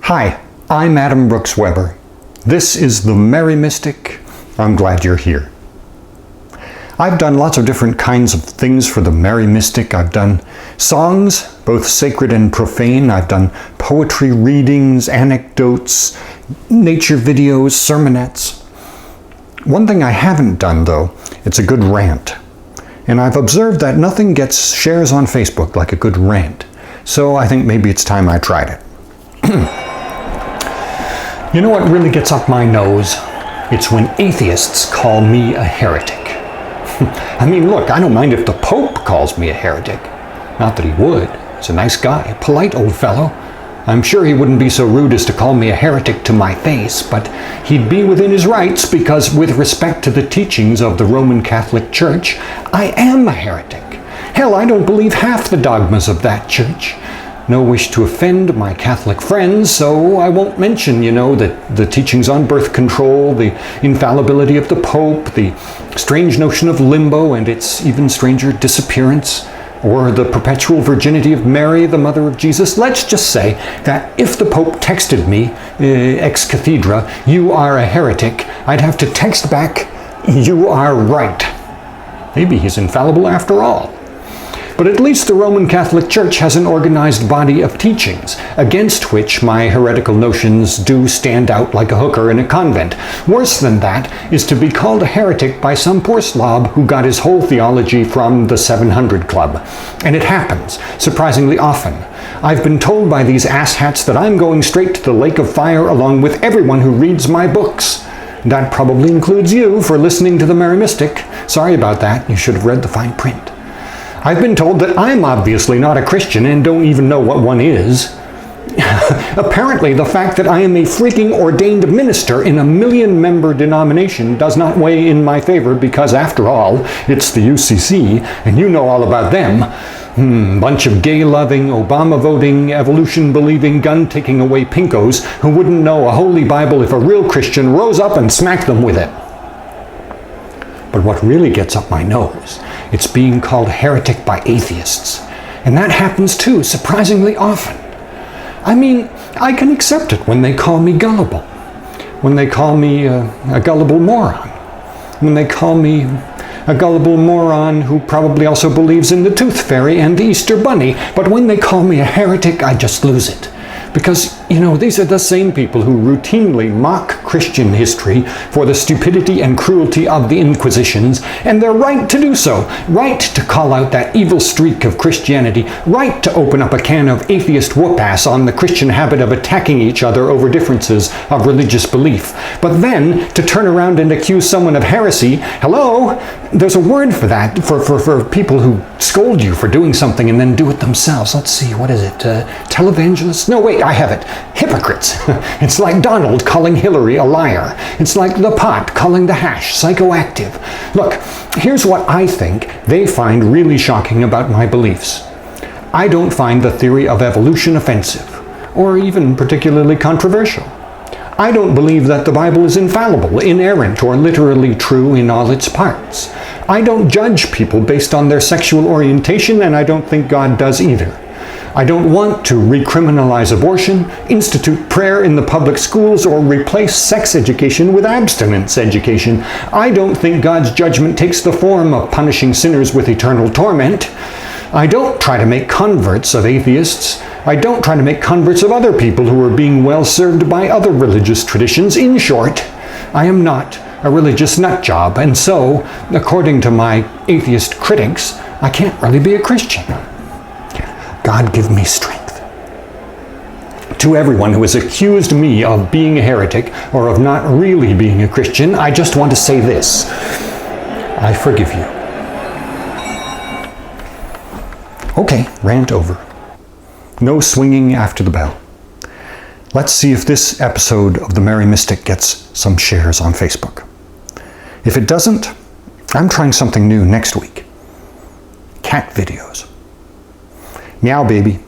Hi, I'm Adam Brooks Weber. This is The Merry Mystic. I'm glad you're here. I've done lots of different kinds of things for The Merry Mystic. I've done songs, both sacred and profane. I've done poetry readings, anecdotes, nature videos, sermonettes. One thing I haven't done, though, it's a good rant. And I've observed that nothing gets shares on Facebook like a good rant. So I think maybe it's time I tried it. You know what really gets up my nose? It's when atheists call me a heretic. I mean, look, I don't mind if the Pope calls me a heretic. Not that he would. He's a nice guy, a polite old fellow. I'm sure he wouldn't be so rude as to call me a heretic to my face, but he'd be within his rights because with respect to the teachings of the Roman Catholic Church, I am a heretic. Hell, I don't believe half the dogmas of that church. No wish to offend my Catholic friends, so I won't mention, the teachings on birth control, the infallibility of the Pope, the strange notion of limbo and its even stranger disappearance, or the perpetual virginity of Mary, the mother of Jesus. Let's just say that if the Pope texted me, ex cathedra, "You are a heretic," I'd have to text back, "You are right." Maybe he's infallible after all. But at least the Roman Catholic Church has an organized body of teachings, against which my heretical notions do stand out like a hooker in a convent. Worse than that is to be called a heretic by some poor slob who got his whole theology from the 700 Club. And it happens, surprisingly often. I've been told by these asshats that I'm going straight to the lake of fire along with everyone who reads my books. That probably includes you for listening to The Merry Mystic. Sorry about that, you should have read the fine print. I've been told that I'm obviously not a Christian and don't even know what one is. Apparently, the fact that I am a freaking ordained minister in a 1,000,000-member denomination does not weigh in my favor because, after all, it's the UCC, and you know all about them. Bunch of gay-loving, Obama-voting, evolution-believing, gun-taking-away pinkos who wouldn't know a holy Bible if a real Christian rose up and smacked them with it. But what really gets up my nose, it's being called heretic by atheists. And that happens too, surprisingly often. I mean, I can accept it when they call me gullible. When they call me a gullible moron. When they call me a gullible moron who probably also believes in the Tooth Fairy and the Easter Bunny. But when they call me a heretic, I just lose it. Because, these are the same people who routinely mock Christian history for the stupidity and cruelty of the Inquisitions, and they're right to do so, right to call out that evil streak of Christianity, right to open up a can of atheist whoop-ass on the Christian habit of attacking each other over differences of religious belief. But then, to turn around and accuse someone of heresy, hello, there's a word for that, for people who scold you for doing something and then do it themselves. Let's see, what is it? Televangelists? No, wait, I have it. Hypocrites. It's like Donald calling Hillary a liar. It's like the pot calling the hash psychoactive. Look, here's what I think they find really shocking about my beliefs. I don't find the theory of evolution offensive, or even particularly controversial. I don't believe that the Bible is infallible, inerrant, or literally true in all its parts. I don't judge people based on their sexual orientation, and I don't think God does either. I don't want to recriminalize abortion, institute prayer in the public schools, or replace sex education with abstinence education. I don't think God's judgment takes the form of punishing sinners with eternal torment. I don't try to make converts of atheists. I don't try to make converts of other people who are being well served by other religious traditions. In short, I am not a religious nutjob, and so, according to my atheist critics, I can't really be a Christian. God give me strength. To everyone who has accused me of being a heretic or of not really being a Christian, I just want to say this. I forgive you. Okay, rant over. No swinging after the bell. Let's see if this episode of The Merry Mystic gets some shares on Facebook. If it doesn't, I'm trying something new next week. Cat videos. Meow, baby.